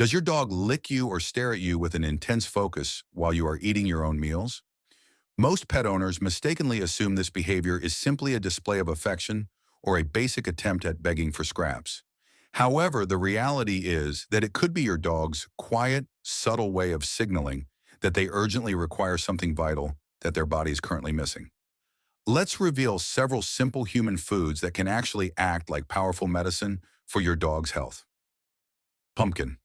Does your dog lick you or stare at you with an intense focus while you are eating your own meals? Most pet owners mistakenly assume this behavior is simply a display of affection or a basic attempt at begging for scraps. However, the reality is that it could be your dog's quiet, subtle way of signaling that they urgently require something vital that their body is currently missing. Let's reveal several simple human foods that can actually act like powerful medicine for your dog's health. Pumpkin.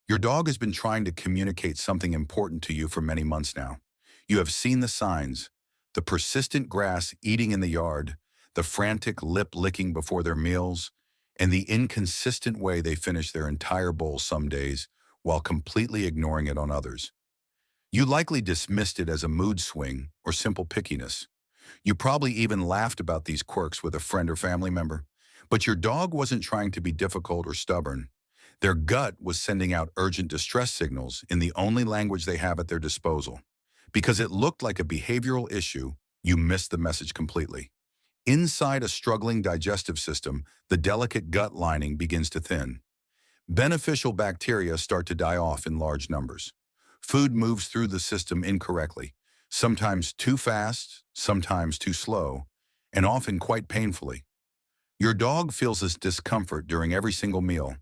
Your dog has been trying to communicate something important to you for many months now. You have seen the signs: the persistent grass eating in the yard, the frantic lip licking before their meals, and the inconsistent way they finish their entire bowl some days while completely ignoring it on others. You likely dismissed it as a mood swing or simple pickiness. You probably even laughed about these quirks with a friend or family member. But your dog wasn't trying to be difficult or stubborn. Their gut was sending out urgent distress signals in the only language they have at their disposal. Because it looked like a behavioral issue, you missed the message completely. Inside a struggling digestive system, the delicate gut lining begins to thin. Beneficial bacteria start to die off in large numbers. Food moves through the system incorrectly, sometimes too fast, sometimes too slow, and often quite painfully. Your dog feels this discomfort during every single meal,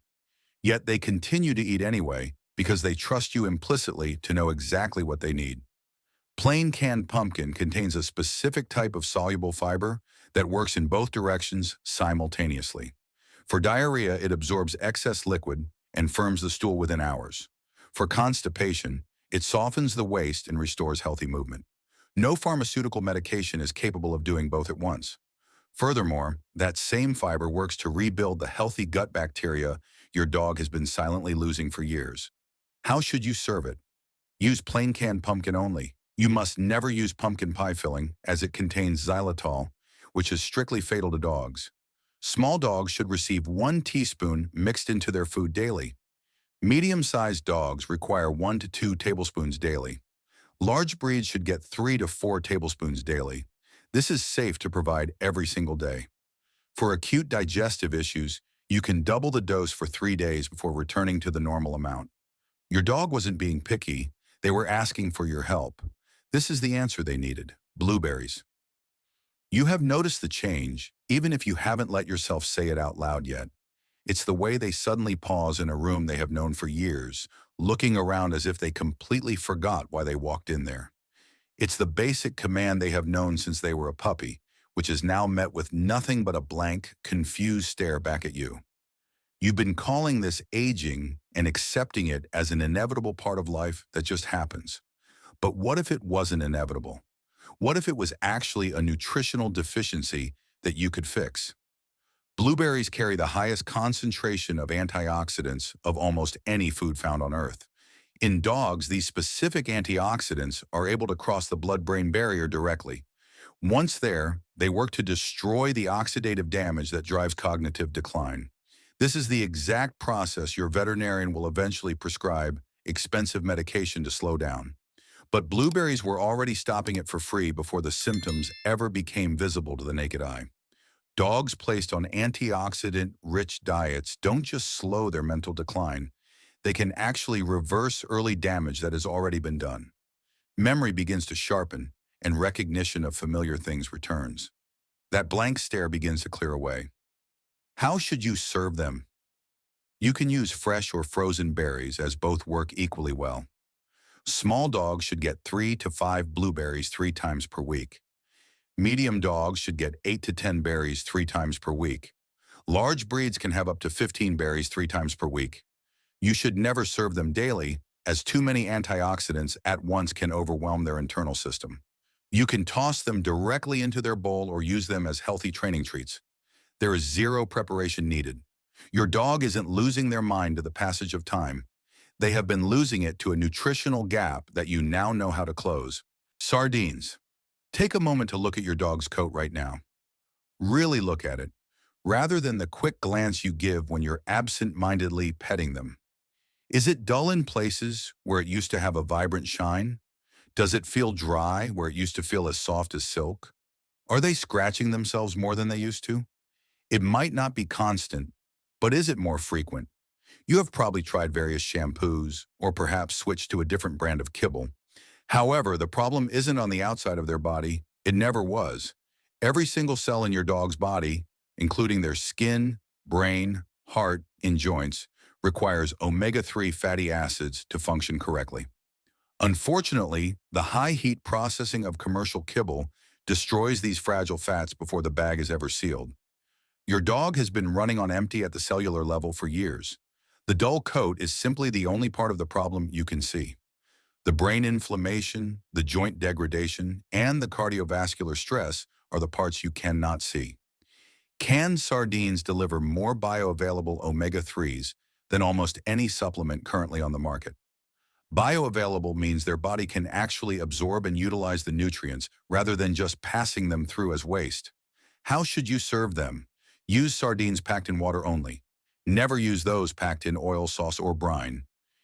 yet they continue to eat anyway because they trust you implicitly to know exactly what they need. Plain canned pumpkin contains a specific type of soluble fiber that works in both directions simultaneously. For diarrhea, it absorbs excess liquid and firms the stool within hours. For constipation, it softens the waste and restores healthy movement. No pharmaceutical medication is capable of doing both at once. Furthermore, that same fiber works to rebuild the healthy gut bacteria your dog has been silently losing for years. How should you serve it? Use plain canned pumpkin only. You must never use pumpkin pie filling, as it contains xylitol, which is strictly fatal to dogs. Small dogs should receive 1 teaspoon mixed into their food daily. Medium-sized dogs require 1 to 2 tablespoons daily. Large breeds should get 3 to 4 tablespoons daily. This is safe to provide every single day. For acute digestive issues, you can double the dose for 3 days before returning to the normal amount. Your dog wasn't being picky, they were asking for your help. This is the answer they needed: blueberries. You have noticed the change, even if you haven't let yourself say it out loud yet. It's the way they suddenly pause in a room they have known for years, looking around as if they completely forgot why they walked in there. It's the basic command they have known since they were a puppy, which is now met with nothing but a blank, confused stare back at you. You've been calling this aging and accepting it as an inevitable part of life that just happens. But what if it wasn't inevitable? What if it was actually a nutritional deficiency that you could fix? Blueberries carry the highest concentration of antioxidants of almost any food found on Earth. In dogs, these specific antioxidants are able to cross the blood-brain barrier directly. Once there, they work to destroy the oxidative damage that drives cognitive decline. This is the exact process your veterinarian will eventually prescribe expensive medication to slow down. But blueberries were already stopping it for free before the symptoms ever became visible to the naked eye. Dogs placed on antioxidant-rich diets don't just slow their mental decline, they can actually reverse early damage that has already been done. Memory begins to sharpen, and recognition of familiar things returns. That blank stare begins to clear away. How should you serve them? You can use fresh or frozen berries, as both work equally well. Small dogs should get 3 to 5 blueberries 3 times per week. Medium dogs should get 8 to 10 berries 3 times per week. Large breeds can have up to 15 berries 3 times per week. You should never serve them daily, as too many antioxidants at once can overwhelm their internal system. You can toss them directly into their bowl or use them as healthy training treats. There is zero preparation needed. Your dog isn't losing their mind to the passage of time. They have been losing it to a nutritional gap that you now know how to close. Sardines. Take a moment to look at your dog's coat right now. Really look at it, rather than the quick glance you give when you're absent-mindedly petting them. Is it dull in places where it used to have a vibrant shine? Does it feel dry where it used to feel as soft as silk? Are they scratching themselves more than they used to? It might not be constant, but is it more frequent? You have probably tried various shampoos or perhaps switched to a different brand of kibble. However, the problem isn't on the outside of their body. It never was. Every single cell in your dog's body, including their skin, brain, heart, and joints, requires omega-3 fatty acids to function correctly. Unfortunately, the high heat processing of commercial kibble destroys these fragile fats before the bag is ever sealed. Your dog has been running on empty at the cellular level for years. The dull coat is simply the only part of the problem you can see. The brain inflammation, the joint degradation, and the cardiovascular stress are the parts you cannot see. Canned sardines deliver more bioavailable omega-3s than almost any supplement currently on the market. Bioavailable means their body can actually absorb and utilize the nutrients rather than just passing them through as waste. How should you serve them? Use sardines packed in water only. Never use those packed in oil, sauce, or brine.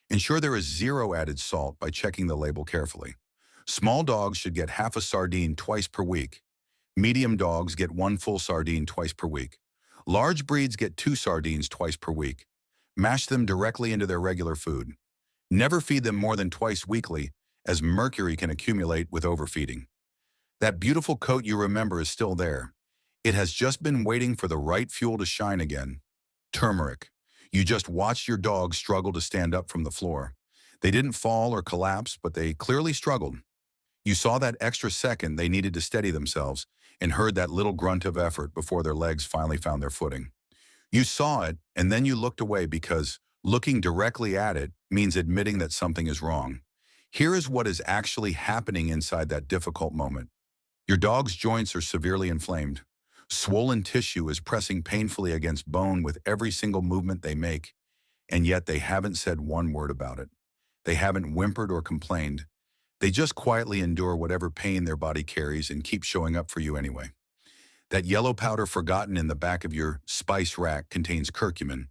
Ensure there is zero added salt by checking the label carefully. Small dogs should get half a sardine twice per week. Medium dogs get one full sardine twice per week. Large breeds get 2 sardines twice per week. Mash them directly into their regular food. Never feed them more than twice weekly, as mercury can accumulate with overfeeding. That beautiful coat you remember is still there. It has just been waiting for the right fuel to shine again. Turmeric. You just watched your dog struggle to stand up from the floor. They didn't fall or collapse, but they clearly struggled. You saw that extra second they needed to steady themselves and heard that little grunt of effort before their legs finally found their footing. You saw it, and then you looked away because looking directly at it means admitting that something is wrong. Here is what is actually happening inside that difficult moment. Your dog's joints are severely inflamed. Swollen tissue is pressing painfully against bone with every single movement they make, and yet they haven't said one word about it. They haven't whimpered or complained. They just quietly endure whatever pain their body carries and keep showing up for you anyway. That yellow powder forgotten in the back of your spice rack contains curcumin.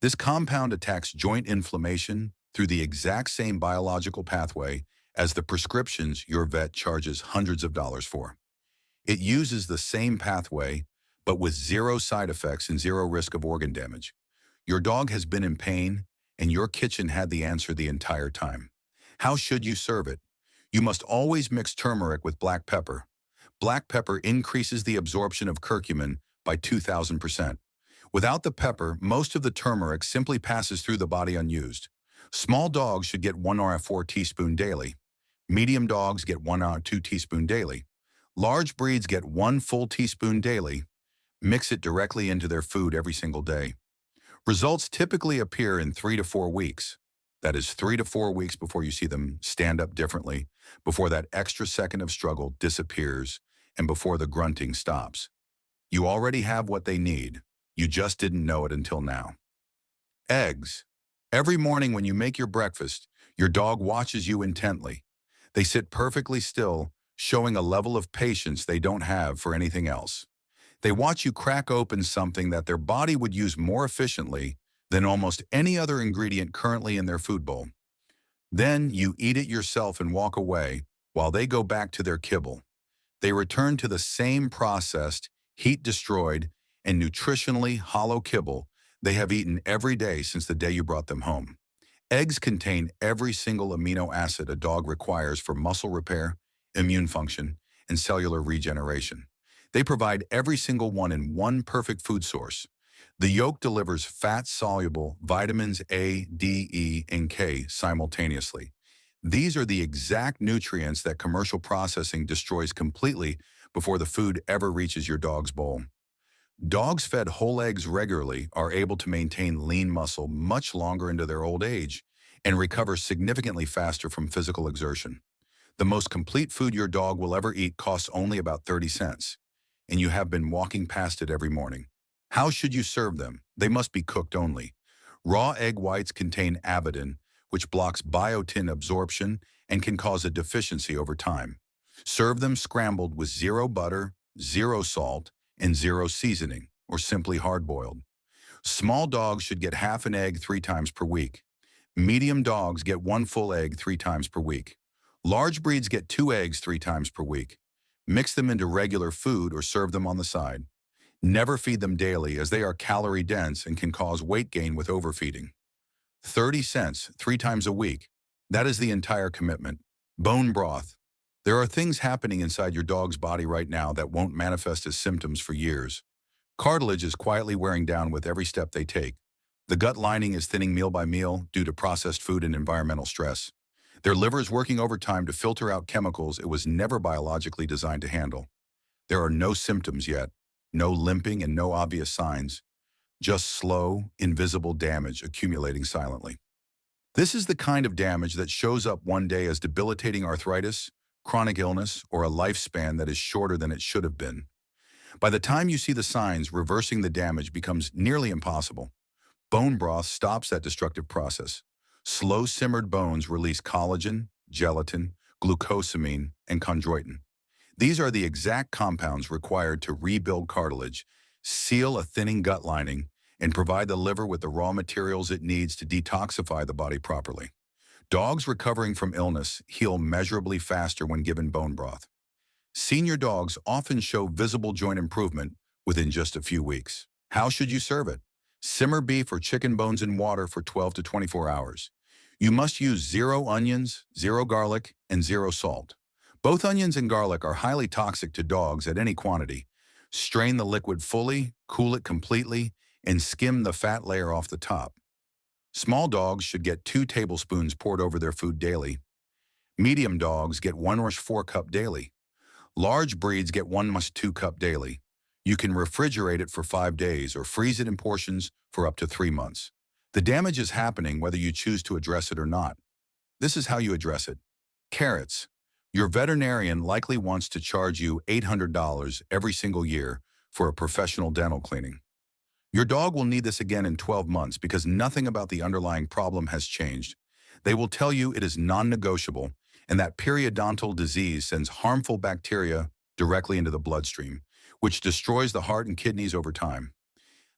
This compound attacks joint inflammation through the exact same biological pathway as the prescriptions your vet charges hundreds of dollars for. It uses the same pathway, but with zero side effects and zero risk of organ damage. Your dog has been in pain, and your kitchen had the answer the entire time. How should you serve it? You must always mix turmeric with black pepper. Black pepper increases the absorption of curcumin by 2,000%. Without the pepper, most of the turmeric simply passes through the body unused. Small dogs should get 1 or 4 teaspoons daily. Medium dogs get 1 or 2 teaspoons daily. Large breeds get 1 full teaspoon daily. Mix it directly into their food every single day. Results typically appear in 3 to 4 weeks. That is 3 to 4 weeks before you see them stand up differently, before that extra second of struggle disappears, and before the grunting stops. You already have what they need. You just didn't know it until now. Eggs. Every morning when you make your breakfast, your dog watches you intently. They sit perfectly still, showing a level of patience they don't have for anything else. They watch you crack open something that their body would use more efficiently than almost any other ingredient currently in their food bowl. Then you eat it yourself and walk away while they go back to their kibble. They return to the same processed, heat-destroyed, and nutritionally hollow kibble they have eaten every day since the day you brought them home. Eggs contain every single amino acid a dog requires for muscle repair, immune function, and cellular regeneration. They provide every single one in one perfect food source. The yolk delivers fat-soluble vitamins A, D, E, and K simultaneously. These are the exact nutrients that commercial processing destroys completely before the food ever reaches your dog's bowl. Dogs fed whole eggs regularly are able to maintain lean muscle much longer into their old age and recover significantly faster from physical exertion. The most complete food your dog will ever eat costs only about 30 cents, and you have been walking past it every morning. How should you serve them? They must be cooked only. Raw egg whites contain avidin, which blocks biotin absorption and can cause a deficiency over time. Serve them scrambled with 0 butter, 0 salt, and 0 seasoning, or simply hard-boiled. Small dogs should get half an egg 3 times per week. Medium dogs get 1 full egg 3 times per week. Large breeds get 2 eggs 3 times per week. Mix them into regular food or serve them on the side. Never feed them daily as they are calorie-dense and can cause weight gain with overfeeding. 30 cents 3 times a week. That is the entire commitment. Bone broth. There are things happening inside your dog's body right now that won't manifest as symptoms for years. Cartilage is quietly wearing down with every step they take. The gut lining is thinning meal by meal due to processed food and environmental stress. Their liver is working overtime to filter out chemicals it was never biologically designed to handle. There are no symptoms yet, no limping and no obvious signs, just slow, invisible damage accumulating silently. This is the kind of damage that shows up one day as debilitating arthritis, chronic illness, or a lifespan that is shorter than it should have been. By the time you see the signs, reversing the damage becomes nearly impossible. Bone broth stops that destructive process. Slow-simmered bones release collagen, gelatin, glucosamine, and chondroitin. These are the exact compounds required to rebuild cartilage, seal a thinning gut lining, and provide the liver with the raw materials it needs to detoxify the body properly. Dogs recovering from illness heal measurably faster when given bone broth. Senior dogs often show visible joint improvement within just a few weeks. How should you serve it? Simmer beef or chicken bones in water for 12 to 24 hours. You must use 0 onions, 0 garlic, and 0 salt. Both onions and garlic are highly toxic to dogs at any quantity. Strain the liquid fully, cool it completely, and skim the fat layer off the top. Small dogs should get 2 tablespoons poured over their food daily. Medium dogs get 1 or 4 cup daily. Large breeds get 1 to 2 cup daily. You can refrigerate it for 5 days or freeze it in portions for up to 3 months. The damage is happening whether you choose to address it or not. This is how you address it. Carrots. Your veterinarian likely wants to charge you $800 every single year for a professional dental cleaning. Your dog will need this again in 12 months because nothing about the underlying problem has changed. They will tell you it is non-negotiable and that periodontal disease sends harmful bacteria directly into the bloodstream, which destroys the heart and kidneys over time.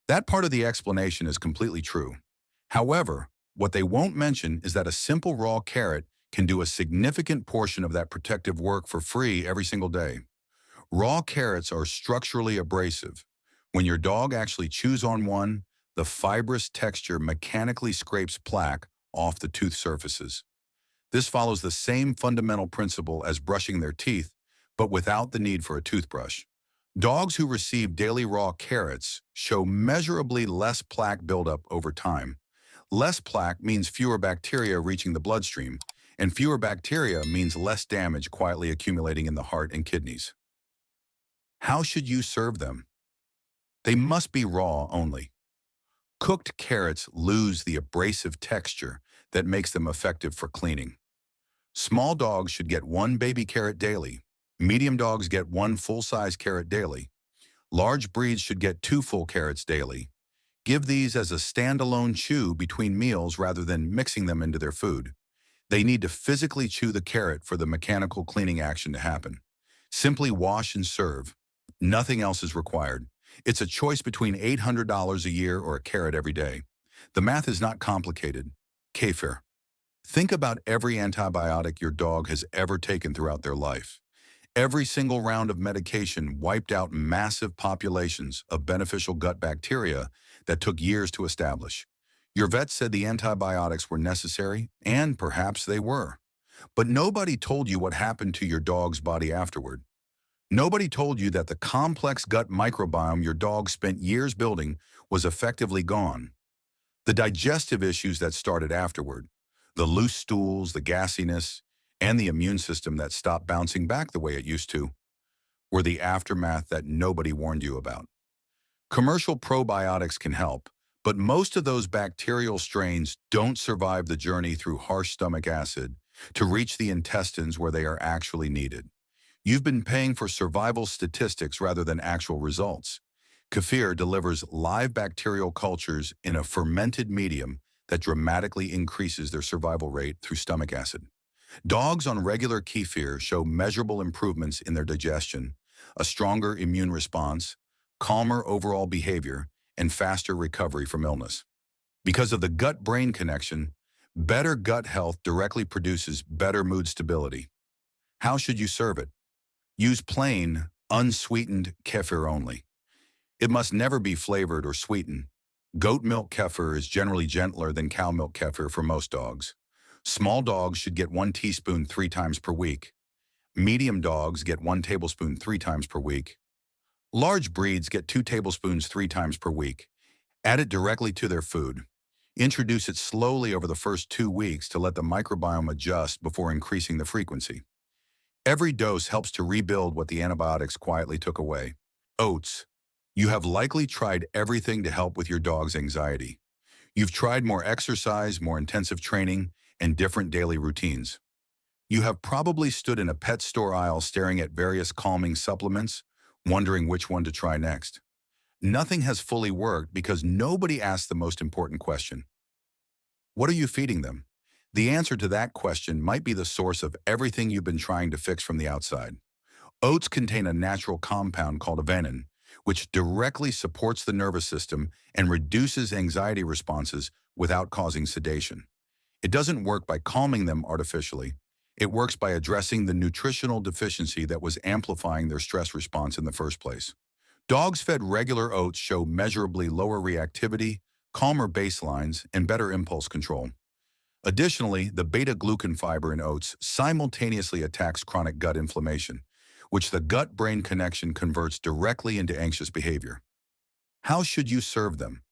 That part of the explanation is completely true. However, what they won't mention is that a simple raw carrot can do a significant portion of that protective work for free every single day. Raw carrots are structurally abrasive. When your dog actually chews on one, the fibrous texture mechanically scrapes plaque off the tooth surfaces. This follows the same fundamental principle as brushing their teeth, but without the need for a toothbrush. Dogs who receive daily raw carrots show measurably less plaque buildup over time. Less plaque means fewer bacteria reaching the bloodstream, and fewer bacteria means less damage quietly accumulating in the heart and kidneys. How should you serve them? They must be raw only. Cooked carrots lose the abrasive texture that makes them effective for cleaning. Small dogs should get 1 baby carrot daily. Medium dogs get 1 full-size carrot daily. Large breeds should get 2 full carrots daily. Give these as a standalone chew between meals rather than mixing them into their food. They need to physically chew the carrot for the mechanical cleaning action to happen. Simply wash and serve. Nothing else is required. It's a choice between $800 a year or a carrot every day. The math is not complicated. Kefir. Think about every antibiotic your dog has ever taken throughout their life. Every single round of medication wiped out massive populations of beneficial gut bacteria that took years to establish. Your vet said the antibiotics were necessary, and perhaps they were. But nobody told you what happened to your dog's body afterward. Nobody told you that the complex gut microbiome your dog spent years building was effectively gone. The digestive issues that started afterward, the loose stools, the gassiness, and the immune system that stopped bouncing back the way it used to, were the aftermath that nobody warned you about. Commercial probiotics can help, but most of those bacterial strains don't survive the journey through harsh stomach acid to reach the intestines where they are actually needed. You've been paying for survival statistics rather than actual results. Kefir delivers live bacterial cultures in a fermented medium that dramatically increases their survival rate through stomach acid. Dogs on regular kefir show measurable improvements in their digestion, a stronger immune response, calmer overall behavior, and faster recovery from illness. Because of the gut-brain connection, better gut health directly produces better mood stability. How should you serve it? Use plain, unsweetened kefir only. It must never be flavored or sweetened. Goat milk kefir is generally gentler than cow milk kefir for most dogs. Small dogs should get 1 teaspoon 3 times per week. Medium dogs get 1 tablespoon 3 times per week. Large breeds get 2 tablespoons 3 times per week. Add it directly to their food. Introduce it slowly over the first 2 weeks to let the microbiome adjust before increasing the frequency. Every dose helps to rebuild what the antibiotics quietly took away. Oats. You have likely tried everything to help with your dog's anxiety. You've tried more exercise, more intensive training, and different daily routines. You have probably stood in a pet store aisle staring at various calming supplements, wondering which one to try next. Nothing has fully worked because nobody asked the most important question. What are you feeding them? The answer to that question might be the source of everything you've been trying to fix from the outside. Oats contain a natural compound called avenin, which directly supports the nervous system and reduces anxiety responses without causing sedation. It doesn't work by calming them artificially. It works by addressing the nutritional deficiency that was amplifying their stress response in the first place. Dogs fed regular oats show measurably lower reactivity, calmer baselines, and better impulse control. Additionally, the beta-glucan fiber in oats simultaneously attacks chronic gut inflammation, which the gut-brain connection converts directly into anxious behavior. How should you serve them?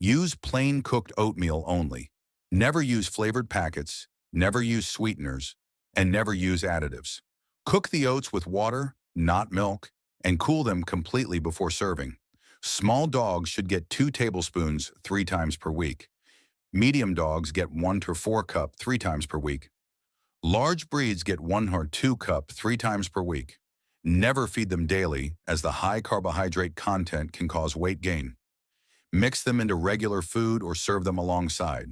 Use plain cooked oatmeal only. Never use flavored packets, never use sweeteners, and never use additives. Cook the oats with water, not milk, and cool them completely before serving. Small dogs should get 2 tablespoons 3 times per week. Medium dogs get 1 to 4 cup 3 times per week. Large breeds get 1 or 2 cup 3 times per week. Never feed them daily, as the high carbohydrate content can cause weight gain. Mix them into regular food or serve them alongside.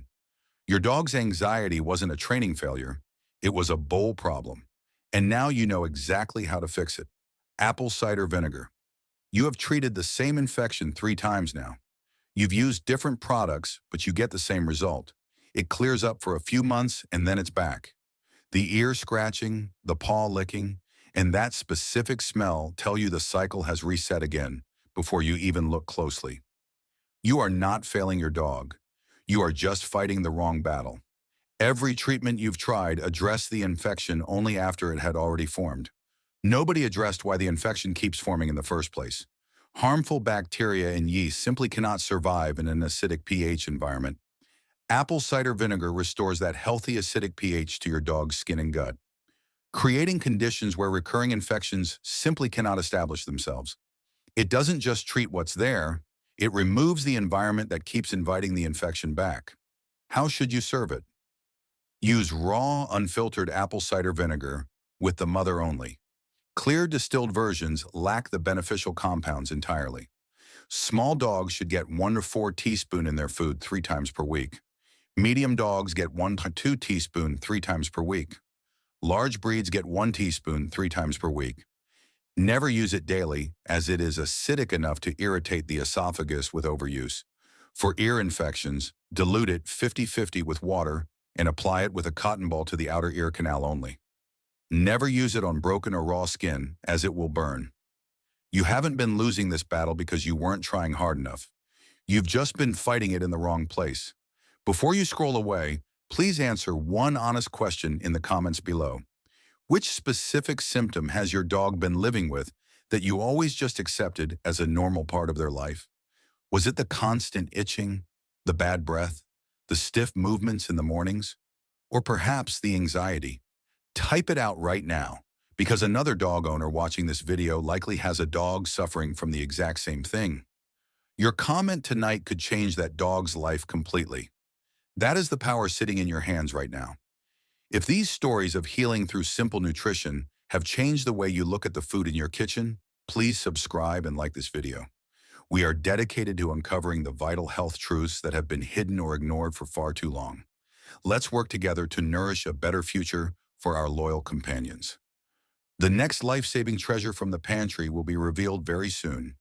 Your dog's anxiety wasn't a training failure, it was a bowl problem. And now you know exactly how to fix it. Apple cider vinegar. You have treated the same infection 3 times now. You've used different products, but you get the same result. It clears up for a few months and then it's back. The ear scratching, the paw licking, and that specific smell tell you the cycle has reset again before you even look closely. You are not failing your dog. You are just fighting the wrong battle. Every treatment you've tried addressed the infection only after it had already formed. Nobody addressed why the infection keeps forming in the first place. Harmful bacteria and yeast simply cannot survive in an acidic pH environment. Apple cider vinegar restores that healthy acidic pH to your dog's skin and gut, creating conditions where recurring infections simply cannot establish themselves. It doesn't just treat what's there, it removes the environment that keeps inviting the infection back. How should you serve it? Use raw, unfiltered apple cider vinegar with the mother only. Clear distilled versions lack the beneficial compounds entirely. Small dogs should get 1 to 4 teaspoons in their food 3 times per week. Medium dogs get 1 to 2 teaspoons 3 times per week. Large breeds get 1 teaspoon 3 times per week. Never use it daily, as it is acidic enough to irritate the esophagus with overuse. For ear infections, dilute it 50-50 with water and apply it with a cotton ball to the outer ear canal only. Never use it on broken or raw skin, as it will burn. You haven't been losing this battle because you weren't trying hard enough. You've just been fighting it in the wrong place. Before you scroll away, please answer one honest question in the comments below. Which specific symptom has your dog been living with that you always just accepted as a normal part of their life? Was it the constant itching, the bad breath, the stiff movements in the mornings, or perhaps the anxiety? Type it out right now, because another dog owner watching this video likely has a dog suffering from the exact same thing. Your comment tonight could change that dog's life completely. That is the power sitting in your hands right now. If these stories of healing through simple nutrition have changed the way you look at the food in your kitchen, please subscribe and like this video. We are dedicated to uncovering the vital health truths that have been hidden or ignored for far too long. Let's work together to nourish a better future for our loyal companions. The next life-saving treasure from the pantry will be revealed very soon.